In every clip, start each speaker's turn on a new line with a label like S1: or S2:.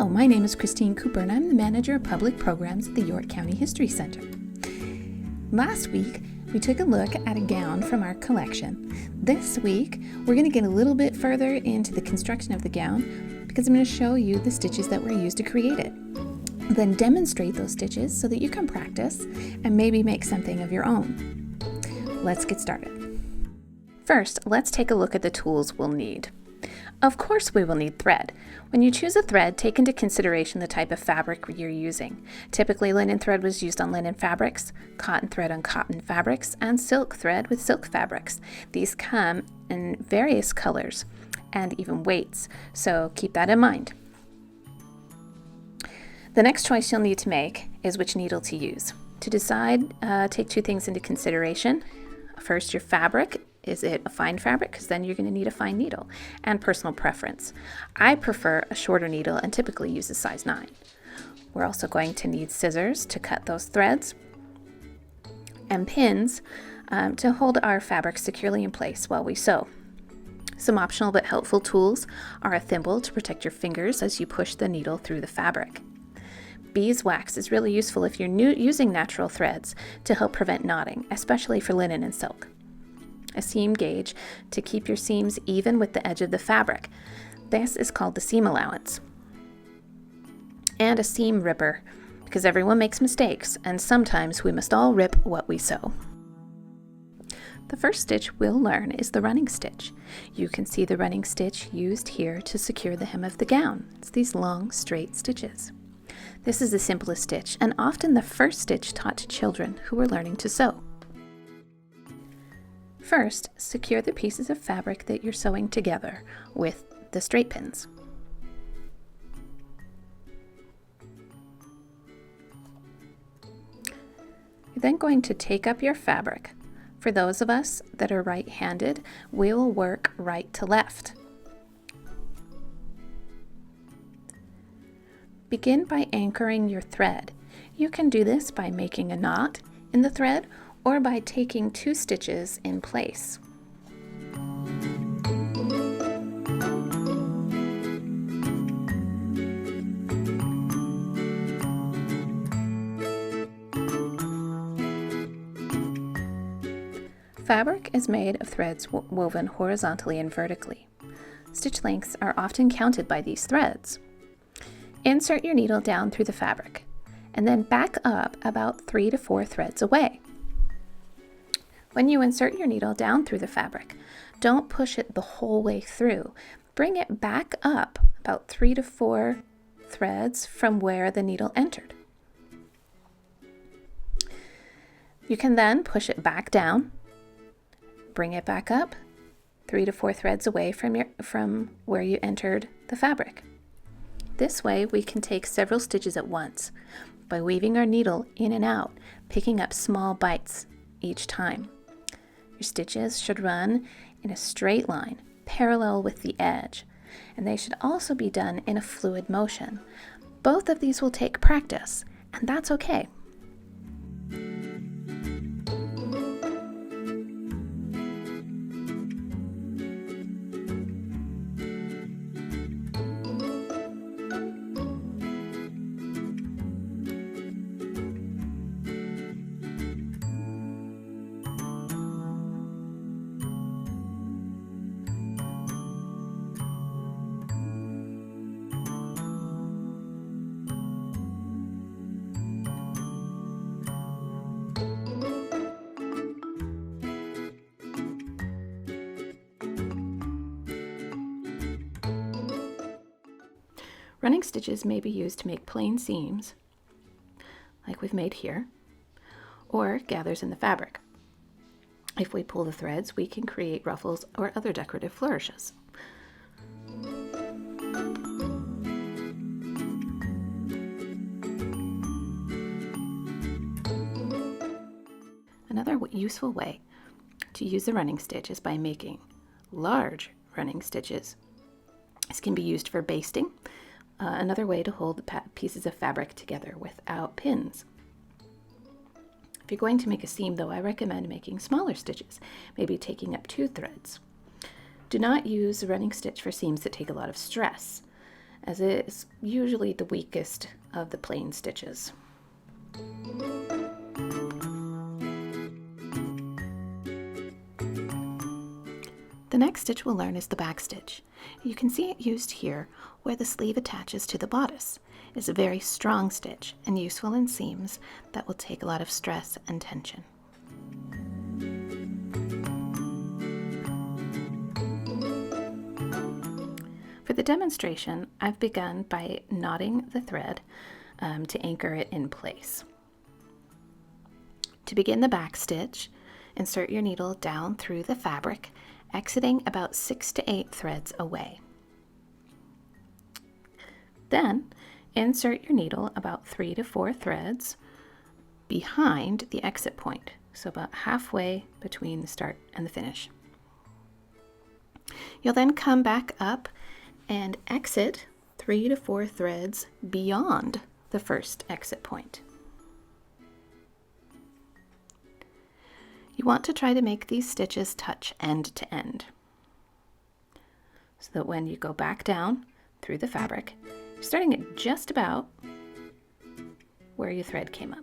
S1: Hello, my name is Christine Cooper and I'm the Manager of Public Programs at the York County History Center. Last week, we took a look at a gown from our collection. This week, we're going to get a little bit further into the construction of the gown because I'm going to show you the stitches that were used to create it. Then demonstrate those stitches so that you can practice and maybe make something of your own. Let's get started. First, let's take a look at the tools we'll need. Of course we will need thread. When you choose a thread, take into consideration the type of fabric you're using. Typically, linen thread was used on linen fabrics, cotton thread on cotton fabrics, and silk thread with silk fabrics. These come in various colors and even weights, so keep that in mind. The next choice you'll need to make is which needle to use. To decide, take two things into consideration. First, your fabric. Is it a fine fabric? Because then you're going to need a fine needle. And personal preference. I prefer a shorter needle and typically use a size 9. We're also going to need scissors to cut those threads and pins to hold our fabric securely in place while we sew. Some optional but helpful tools are a thimble to protect your fingers as you push the needle through the fabric. Beeswax is really useful if you're using natural threads to help prevent knotting, especially for linen and silk. A seam gauge to keep your seams even with the edge of the fabric. This is called the seam allowance. And a seam ripper, because everyone makes mistakes, and sometimes we must all rip what we sew. The first stitch we'll learn is the running stitch. You can see the running stitch used here to secure the hem of the gown. It's these long, straight stitches. This is the simplest stitch, and often the first stitch taught to children who are learning to sew. First, secure the pieces of fabric that you're sewing together with the straight pins. You're then going to take up your fabric. For those of us that are right-handed, we'll work right to left. Begin by anchoring your thread. You can do this by making a knot in the thread or by taking 2 stitches in place. Fabric is made of threads woven horizontally and vertically. Stitch lengths are often counted by these threads. Insert your needle down through the fabric, and then back up about 3 to 4 threads away. When you insert your needle down through the fabric, don't push it the whole way through. Bring it back up about 3 to 4 threads from where the needle entered. You can then push it back down, bring it back up 3 to 4 threads away from where you entered the fabric. This way we can take several stitches at once by weaving our needle in and out, picking up small bites each time. Your stitches should run in a straight line, parallel with the edge, and they should also be done in a fluid motion. Both of these will take practice, and that's okay. Running stitches may be used to make plain seams, like we've made here, or gathers in the fabric. If we pull the threads, we can create ruffles or other decorative flourishes. Another useful way to use the running stitch is by making large running stitches. This can be used for basting. Another way to hold the pieces of fabric together without pins. If you're going to make a seam, though, I recommend making smaller stitches, maybe taking up 2 threads. Do not use a running stitch for seams that take a lot of stress. as it is usually the weakest of the plain stitches. The next stitch we'll learn is the back stitch. You can see it used here where the sleeve attaches to the bodice. It's a very strong stitch and useful in seams that will take a lot of stress and tension. For the demonstration, I've begun by knotting the thread to anchor it in place. To begin the back stitch, insert your needle down through the fabric, exiting about 6 to 8 threads away. Then, insert your needle about 3 to 4 threads behind the exit point, so about halfway between the start and the finish. You'll then come back up and exit 3 to 4 threads beyond the first exit point. You want to try to make these stitches touch end to end, so that when you go back down through the fabric, you're starting at just about where your thread came up.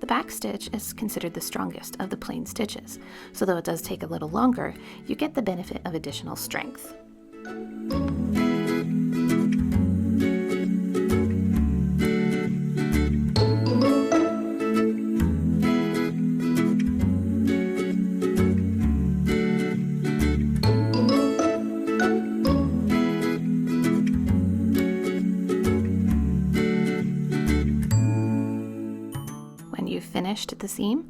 S1: The back stitch is considered the strongest of the plain stitches, so though it does take a little longer, you get the benefit of additional strength. When you've finished the seam,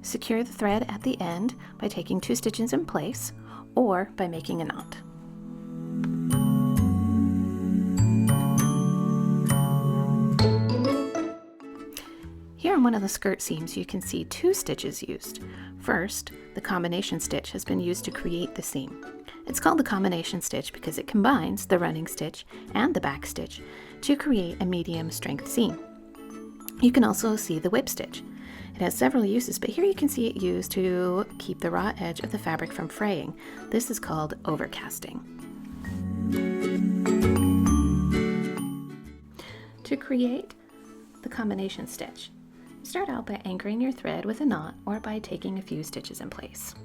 S1: secure the thread at the end by taking 2 stitches in place or by making a knot. Here on one of the skirt seams you can see 2 stitches used. First, the combination stitch has been used to create the seam. It's called the combination stitch because it combines the running stitch and the back stitch to create a medium strength seam. You can also see the whip stitch. It has several uses, but here you can see it used to keep the raw edge of the fabric from fraying. This is called overcasting. To create the combination stitch, start out by anchoring your thread with a knot or by taking a few stitches in place.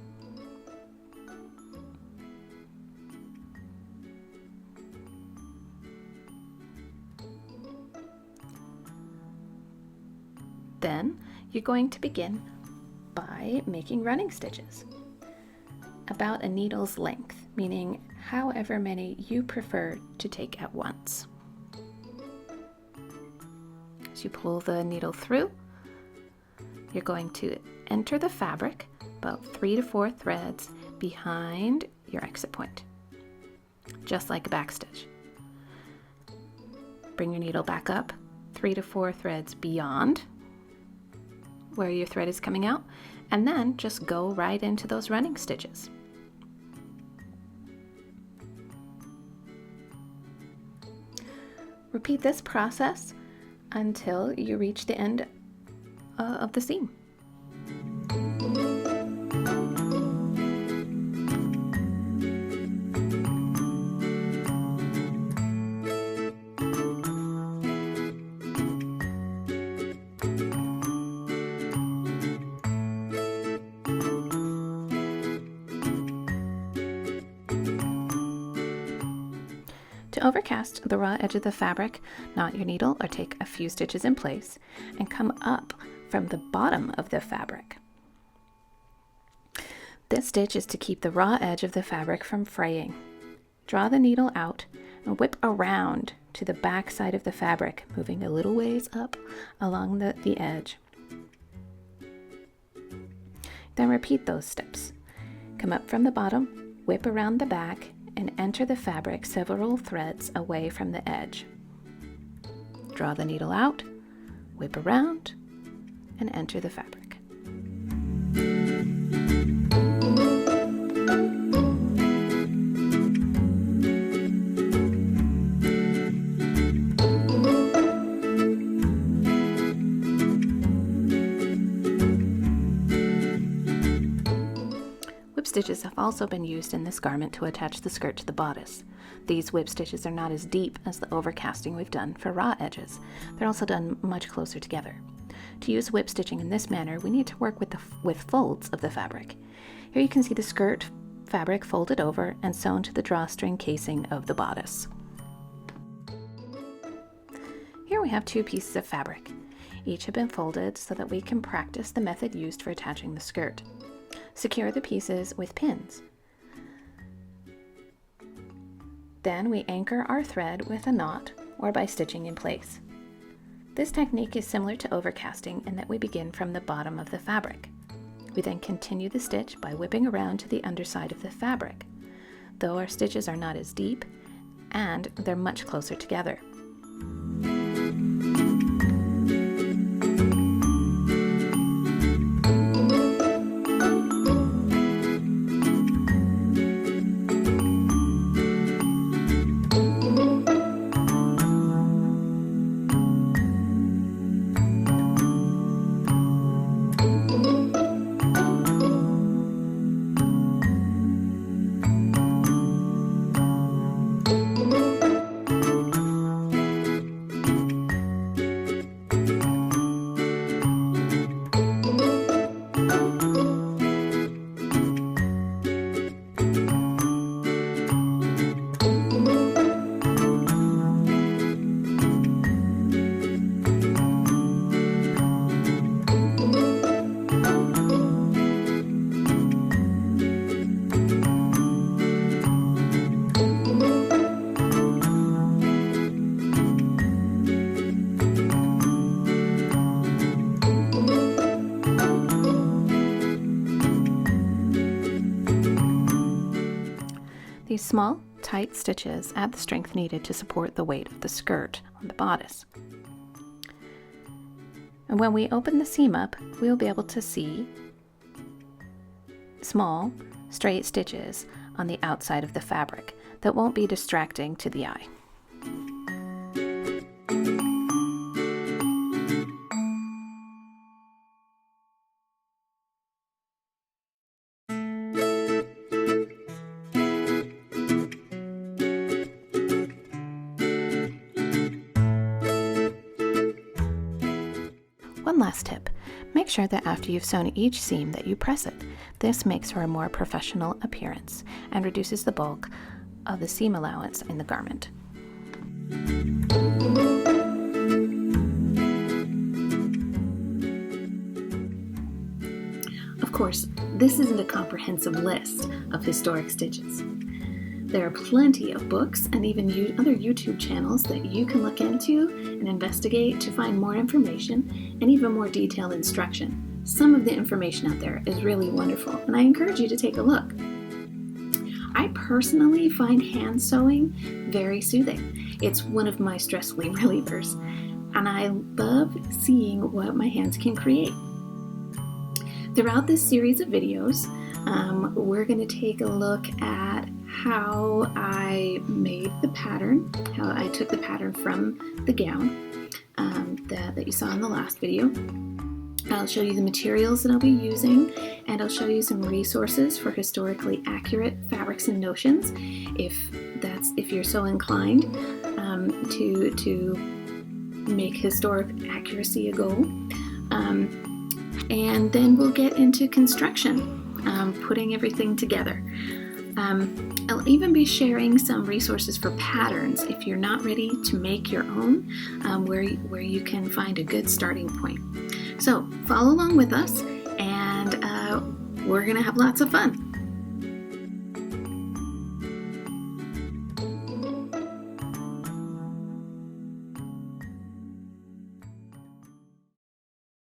S1: Then you're going to begin by making running stitches about a needle's length, meaning however many you prefer to take at once. As you pull the needle through, you're going to enter the fabric about 3 to 4 threads behind your exit point, just like a back stitch. Bring your needle back up 3 to 4 threads beyond where your thread is coming out, and then just go right into those running stitches. Repeat this process until you reach the end of the seam. To overcast the raw edge of the fabric, knot your needle or take a few stitches in place and come up from the bottom of the fabric. This stitch is to keep the raw edge of the fabric from fraying. Draw the needle out and whip around to the back side of the fabric, moving a little ways up along the edge. Then repeat those steps. Come up from the bottom, whip around the back, and enter the fabric several threads away from the edge. Draw the needle out, whip around, and enter the fabric. stitches have also been used in this garment to attach the skirt to the bodice. These whip stitches are not as deep as the overcasting we've done for raw edges. They're also done much closer together. To use whip stitching in this manner, we need to work with folds of the fabric. Here you can see the skirt fabric folded over and sewn to the drawstring casing of the bodice. Here we have 2 pieces of fabric. Each have been folded so that we can practice the method used for attaching the skirt. Secure the pieces with pins. Then we anchor our thread with a knot or by stitching in place. This technique is similar to overcasting in that we begin from the bottom of the fabric. We then continue the stitch by whipping around to the underside of the fabric, though our stitches are not as deep and they're much closer together. These small, tight stitches add the strength needed to support the weight of the skirt on the bodice. And when we open the seam up, we'll be able to see small, straight stitches on the outside of the fabric that won't be distracting to the eye. One last tip, make sure that after you've sewn each seam that you press it. This makes for a more professional appearance and reduces the bulk of the seam allowance in the garment. Of course, this isn't a comprehensive list of historic stitches. There are plenty of books and even other YouTube channels that you can look into and investigate to find more information and even more detailed instruction. Some of the information out there is really wonderful, and I encourage you to take a look. I personally find hand sewing very soothing. It's one of my stress relievers, and I love seeing what my hands can create. Throughout this series of videos, we're going to take a look at how I made the pattern, how I took the pattern from the gown that you saw in the last video. I'll show you the materials that I'll be using, and I'll show you some resources for historically accurate fabrics and notions, if you're so inclined to make historic accuracy a goal. And then we'll get into construction, putting everything together. I'll even be sharing some resources for patterns if you're not ready to make your own, where you can find a good starting point. So follow along with us, and we're going to have lots of fun.